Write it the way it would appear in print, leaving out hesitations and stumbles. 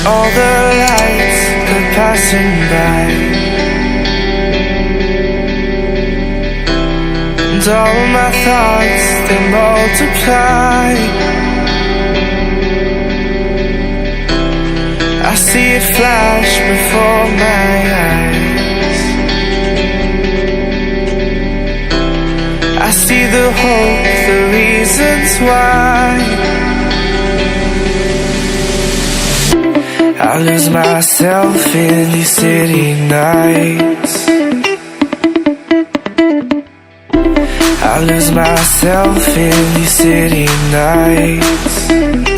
All the lights go passing by, and all my thoughts, they multiply. I see it flash before my eyes. I see the hope, the reasons why. I lose myself in these city nights. I lose myself in these city nights.